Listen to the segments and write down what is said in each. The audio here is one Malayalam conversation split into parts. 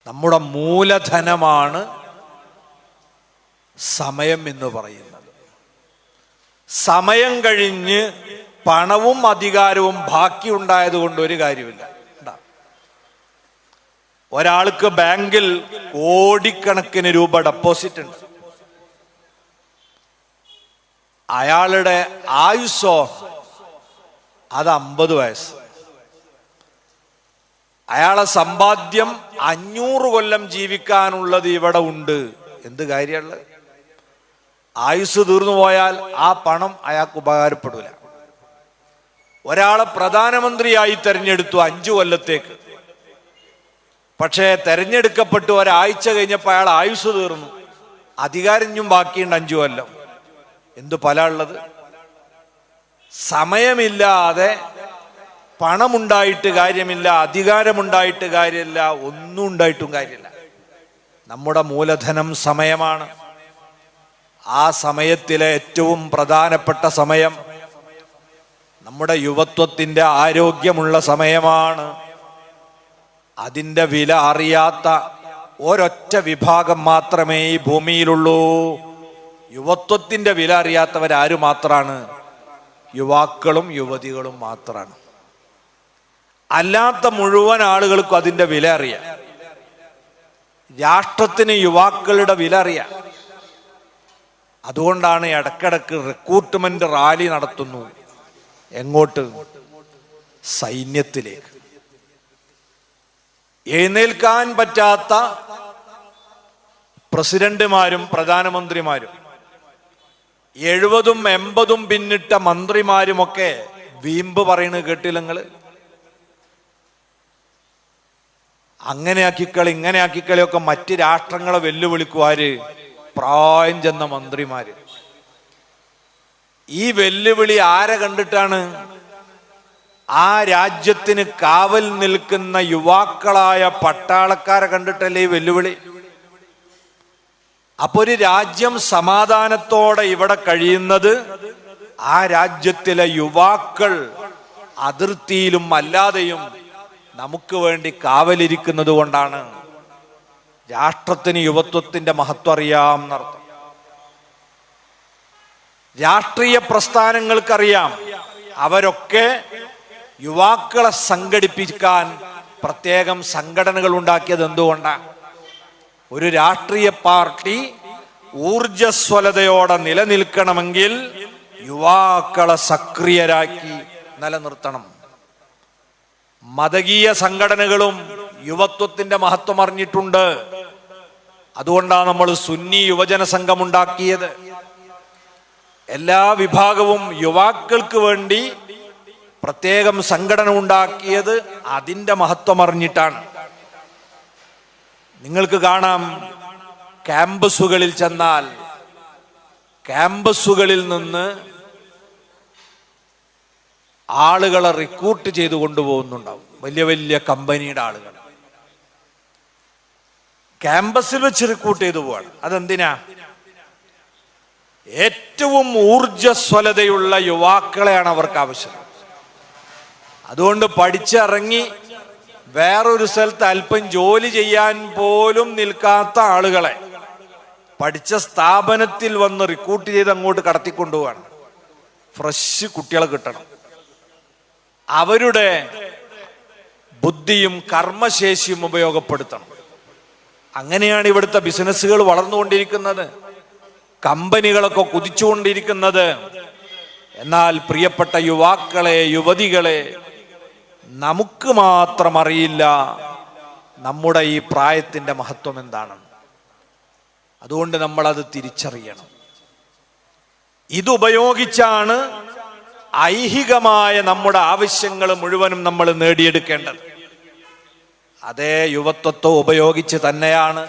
നമ്മുടെ മൂലധനമാണ് സമയം എന്ന് പറയുന്നത്. സമയം കഴിഞ്ഞ് പണവും അധികാരവും ബാക്കി ഉണ്ടായത് കൊണ്ട് ഒരു കാര്യമില്ല. ഒരാൾക്ക് ബാങ്കിൽ കോടിക്കണക്കിന് രൂപ ഡെപ്പോസിറ്റ് ഉണ്ട്. അയാളുടെ ആയുസ്സോ അത് 50 വയസ്സ്. അയാളെ സമ്പാദ്യം 500 കൊല്ലം ജീവിക്കാനുള്ളത് ഇവിടെ ഉണ്ട്. എന്ത് കാര്യമുള്ളത്? ആയുസ് തീർന്നു പോയാൽ ആ പണം അയാൾക്ക് ഉപകാരപ്പെടില്ല. ഒരാളെ പ്രധാനമന്ത്രിയായി തെരഞ്ഞെടുത്തു 5 കൊല്ലത്തേക്ക്. പക്ഷേ തെരഞ്ഞെടുക്കപ്പെട്ടു ഒരാഴ്ച കഴിഞ്ഞപ്പോൾ അയാൾ ആയുസ് തീർന്നു, അധികാരം ഇനിയും ബാക്കിയുണ്ട് 5 കൊല്ലം. എന്തു ഫല ഉള്ളത്? സമയമില്ലാതെ പണമുണ്ടായിട്ട് കാര്യമില്ല, അധികാരമുണ്ടായിട്ട് കാര്യമില്ല, ഒന്നും ഉണ്ടായിട്ടും കാര്യമില്ല. നമ്മുടെ മൂലധനം സമയമാണ്. ആ സമയത്തിലെ ഏറ്റവും പ്രധാനപ്പെട്ട സമയം നമ്മുടെ യുവത്വത്തിൻ്റെ ആരോഗ്യമുള്ള സമയമാണ്. അതിൻ്റെ വില അറിയാത്ത ഒരൊറ്റ വിഭാഗം മാത്രമേ ഈ ഭൂമിയിലുള്ളൂ. യുവത്വത്തിൻ്റെ വില അറിയാത്തവരാരു മാത്രമാണ്? യുവാക്കളും യുവതികളും മാത്രമാണ്. അല്ലാത്ത മുഴുവൻ ആളുകൾക്കും അതിൻ്റെ വില അറിയാം. രാഷ്ട്രത്തിന് യുവാക്കളുടെ വില അറിയാം. അതുകൊണ്ടാണ് ഇടക്കിടക്ക് റിക്രൂട്ട്മെന്റ് റാലി നടത്തുന്നു. എങ്ങോട്ട്? സൈന്യത്തിലേക്ക്. എഴുന്നേൽക്കാൻ പറ്റാത്ത പ്രസിഡന്റുമാരും പ്രധാനമന്ത്രിമാരും 70ഉം 80ഉം പിന്നിട്ട മന്ത്രിമാരുമൊക്കെ വീമ്പ് പറയുന്നത് കേട്ടില്ല നിങ്ങൾ? അങ്ങനെ ആക്കിക്കളി ഇങ്ങനെ ആക്കിക്കളിയൊക്കെ മറ്റ് രാഷ്ട്രങ്ങളെ വെല്ലുവിളിക്കുവാര്? പ്രായം ചെന്ന മന്ത്രിമാര്. ഈ വെല്ലുവിളി ആരെ കണ്ടിട്ടാണ്? ആ രാജ്യത്തിന് കാവൽ നിൽക്കുന്ന യുവാക്കളായ പട്ടാളക്കാരെ കണ്ടിട്ടല്ലേ ഈ വെല്ലുവിളി. അപ്പൊ ഒരു രാജ്യം സമാധാനത്തോടെ ഇവിടെ കഴിയുന്നത് ആ രാജ്യത്തിലെ യുവാക്കൾ അതിർത്തിയിലും അല്ലാതെയും നമുക്ക് വേണ്ടി കാവലിരിക്കുന്നത് കൊണ്ടാണ്. രാഷ്ട്രത്തിന് യുവത്വത്തിന്റെ മഹത്വം അറിയാം എന്നർത്ഥം. രാഷ്ട്രീയ പ്രസ്ഥാനങ്ങൾക്കറിയാം. അവരൊക്കെ യുവാക്കളെ സംഘടിപ്പിക്കാൻ പ്രത്യേകം സംഘടനകൾ ഉണ്ടാക്കിയത് എന്തുകൊണ്ടാണ്? ഒരു രാഷ്ട്രീയ പാർട്ടി ഊർജസ്വലതയോടെ നിലനിൽക്കണമെങ്കിൽ യുവാക്കളെ സക്രിയരാക്കി നിലനിർത്തണം. മതകീയ സംഘടനകളും യുവത്വത്തിന്റെ മഹത്വം അറിഞ്ഞിട്ടുണ്ട്. അതുകൊണ്ടാണ് നമ്മൾ സുന്നി യുവജന സംഘം ഉണ്ടാക്കിയത്. എല്ലാ വിഭാഗവും യുവാക്കൾക്ക് വേണ്ടി പ്രത്യേകം സംഘടന ഉണ്ടാക്കിയത് അതിൻ്റെ മഹത്വം അറിഞ്ഞിട്ടാണ്. നിങ്ങൾക്ക് കാണാം, ക്യാമ്പസുകളിൽ ചെന്നാൽ ക്യാമ്പസുകളിൽ നിന്ന് ആളുകളെ റിക്രൂട്ട് ചെയ്ത് കൊണ്ടുപോകുന്നുണ്ടാവും. വലിയ വലിയ കമ്പനിയുടെ ആളുകൾ ക്യാമ്പസിൽ വെച്ച് റിക്രൂട്ട് ചെയ്തു പോവാണ്. അതെന്തിനാ? ഏറ്റവും ഊർജസ്വലതയുള്ള യുവാക്കളെയാണ് അവർക്ക് ആവശ്യം. അതുകൊണ്ട് പഠിച്ചിറങ്ങി വേറൊരു സ്ഥലത്ത് അല്പം ജോലി ചെയ്യാൻ പോലും നിൽക്കാത്ത ആളുകളെ പഠിച്ച സ്ഥാപനത്തിൽ വന്ന് റിക്രൂട്ട് ചെയ്ത് അങ്ങോട്ട് കടത്തിക്കൊണ്ടുപോവാണ്. ഫ്രഷ് കുട്ടികളെ കിട്ടണം. അവരുടെ ബുദ്ധിയും കർമ്മശേഷിയും ഉപയോഗപ്പെടുത്തണം. അങ്ങനെയാണ് ഇവിടുത്തെ ബിസിനസ്സുകൾ വളർന്നുകൊണ്ടിരിക്കുന്നത്, കമ്പനികളൊക്കെ കുതിച്ചുകൊണ്ടിരിക്കുന്നത്. എന്നാൽ പ്രിയപ്പെട്ട യുവാക്കളെ, യുവതികളെ, നമുക്ക് മാത്രം അറിയില്ല നമ്മുടെ ഈ പ്രായത്തിന്റെ മഹത്വം എന്താണെന്ന്. അതുകൊണ്ട് നമ്മളത് തിരിച്ചറിയണം. ഇതുപയോഗിച്ചാണ് ഐഹികമായ നമ്മുടെ ആവശ്യങ്ങൾ മുഴുവനും നമ്മൾ നേടിയെടുക്കേണ്ടത്. അതേ യുവത്വത്തെ ഉപയോഗിച്ച് തന്നെയാണ്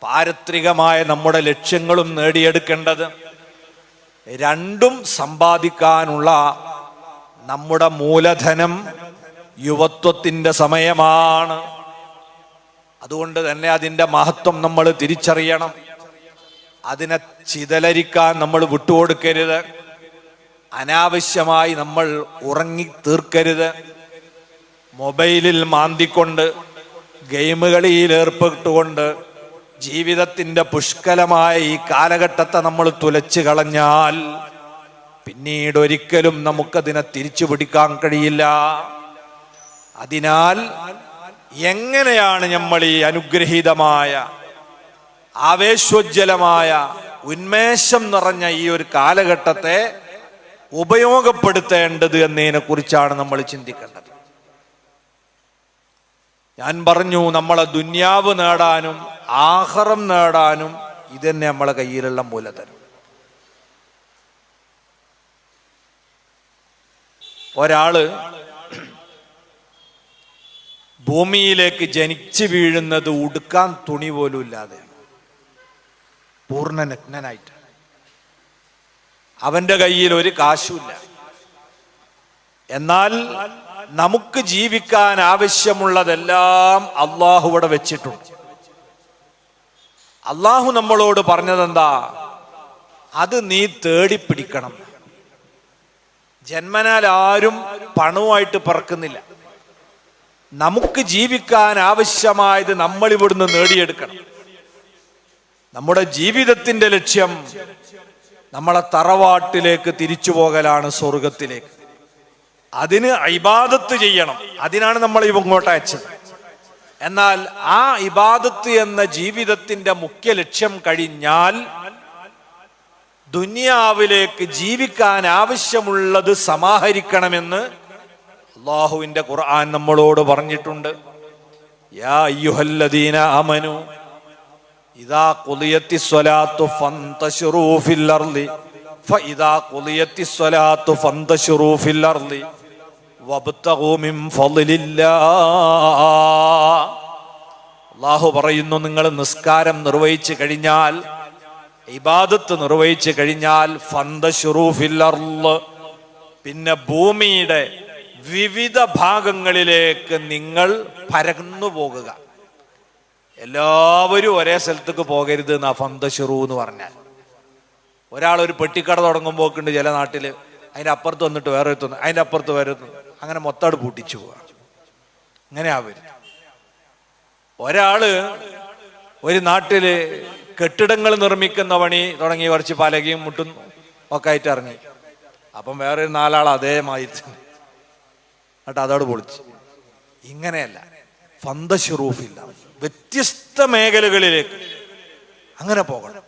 പാരത്രികമായ നമ്മുടെ ലക്ഷ്യങ്ങളും നേടിയെടുക്കേണ്ടത്. രണ്ടും സമ്പാദിക്കാനുള്ള നമ്മുടെ മൂലധനം യുവത്വത്തിൻ്റെ സമയമാണ്. അതുകൊണ്ട് തന്നെ അതിൻ്റെ മഹത്വം നമ്മൾ തിരിച്ചറിയണം. അതിനെ ചിതലരിക്കാൻ നമ്മൾ വിട്ടുകൊടുക്കരുത്. അനാവശ്യമായി നമ്മൾ ഉറങ്ങി തീർക്കരുത്. മൊബൈലിൽ മാന്തിക്കൊണ്ട് ഗെയിമുകളിൽ ഏർപ്പെട്ടുകൊണ്ട് ജീവിതത്തിൻ്റെ പുഷ്കലമായ ഈ കാലഘട്ടത്തെ നമ്മൾ തുലച്ചു കളഞ്ഞാൽ പിന്നീട് ഒരിക്കലും നമുക്കതിനെ തിരിച്ചു പിടിക്കാൻ കഴിയില്ല. അതിനാൽ എങ്ങനെയാണ് നമ്മൾ ഈ അനുഗ്രഹീതമായ ആവേശോജ്വലമായ ഉന്മേഷം നിറഞ്ഞ ഈ ഒരു കാലഘട്ടത്തെ ഉപയോഗപ്പെടുത്തേണ്ടത് എന്നതിനെ കുറിച്ചാണ് നമ്മൾ ചിന്തിക്കേണ്ടത്. ഞാൻ പറഞ്ഞു, നമ്മളെ ദുന്യാവ് നേടാനും ആഖിറം നേടാനും ഇതന്നെ നമ്മളെ കയ്യിലുള്ള മൂലധനം. ഒരാള് ഭൂമിയിലേക്ക് ജനിച്ചു വീഴുന്നത് ഉടുക്കാൻ തുണി പോലും ഇല്ലാതെ, പൂർണ്ണ നഗ്നനായിട്ട്. അവന്റെ കയ്യിൽ ഒരു കാശുമില്ല. എന്നാൽ നമുക്ക് ജീവിക്കാൻ ആവശ്യമുള്ളതെല്ലാം അള്ളാഹു ഇവിടെ വെച്ചിട്ടുണ്ട്. അള്ളാഹു നമ്മളോട് പറഞ്ഞതെന്താ? അത് നീ തേടിപ്പിടിക്കണം. ജന്മനാൽ ആരും പണവുമായിട്ട് പറക്കുന്നില്ല. നമുക്ക് ജീവിക്കാൻ ആവശ്യമായത് നമ്മൾ ഇവിടുന്ന് നേടിയെടുക്കണം. നമ്മുടെ ജീവിതത്തിന്റെ ലക്ഷ്യം നമ്മളെ തറവാട്ടിലേക്ക് തിരിച്ചു പോകലാണ്, സ്വർഗത്തിലേക്ക്. അതിന് ഇബാദത്ത് ചെയ്യണം. അതിനാണ് നമ്മൾ ഇങ്ങോട്ട് അയച്ചത്. എന്നാൽ ആ ഇബാദത്ത് എന്ന ജീവിതത്തിന്റെ മുഖ്യ ലക്ഷ്യം കഴിഞ്ഞാൽ ദുനിയാവിലേക്ക് ജീവിക്കാൻ ആവശ്യമുള്ളത് സമാഹരിക്കണമെന്ന് അല്ലാഹുവിന്റെ ഖുർആൻ നമ്മളോട് പറഞ്ഞിട്ടുണ്ട്. യാ അയ്യുഹല്ലദീന ആമനു ഇദാ ഖുദിയത്തിസ് സ്വലാത്തു ഫന്തശിറൂ ഫിൽ അർളി ഫഇദാ ഖുദിയത്തിസ് സ്വലാത്തു ഫന്തശിറൂ ഫിൽ അർളി വബ്തഗൂ മിൻ ഫളില്ലാഹ്. അല്ലാഹു പറയുന്നു, നിങ്ങൾ നിസ്കാരം നിർവഹിച്ചു കഴിഞ്ഞാൽ, ഇബാദത്ത് നിർവഹിച്ചു കഴിഞ്ഞാൽ ഫന്തശിറൂ ഫിൽ അർള്, പിന്നെ ഭൂമിയുടെ വിവിധ ഭാഗങ്ങളിലേക്ക് നിങ്ങൾ പരന്നു പോകുക. എല്ലാവരും ഒരേ സ്ഥലത്തേക്ക് പോകരുത് എന്നാ ഫന്തശിറൂ എന്ന് പറഞ്ഞാൽ. ഒരാൾ ഒരു പെട്ടിക്കട തുടങ്ങുമ്പോക്കുണ്ട് ചില നാട്ടില്, അതിൻ്റെ അപ്പുറത്ത് വന്നിട്ട് വേറെ എത്തുന്നു, അതിൻ്റെ അപ്പുറത്ത് വേറെ എത്തുന്നു, അങ്ങനെ മൊത്തം പൂട്ടിച്ചു പോവുക. അങ്ങനെ ആവരുത്. ഒരാള് ഒരു നാട്ടില് കെട്ടിടങ്ങൾ നിർമ്മിക്കുന്ന പണി തുടങ്ങി കുറച്ച് പലകയും മുട്ടും ഒക്കെ ആയിട്ട് ഇറങ്ങി. അപ്പം വേറെ 4 ആൾ അതേമാതിരി എന്നിട്ട് അതോട് പൊളിച്ച്. ഇങ്ങനെയല്ല, ഫന്തശിറൂഫില്ല, വ്യത്യസ്ത മേഖലകളിലേക്ക് അങ്ങനെ പോകണം.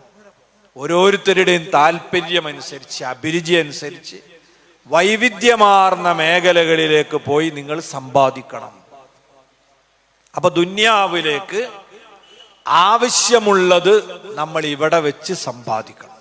ഓരോരുത്തരുടെയും താല്പര്യമനുസരിച്ച്, അഭിരുചി അനുസരിച്ച് വൈവിധ്യമാർന്ന മേഖലകളിലേക്ക് പോയി നിങ്ങൾ സമ്പാദിക്കണം. അപ്പൊ ദുന്യാവിലേക്ക് ആവശ്യമുള്ളത് നമ്മൾ ഇവിടെ വെച്ച് സമ്പാദിക്കണം.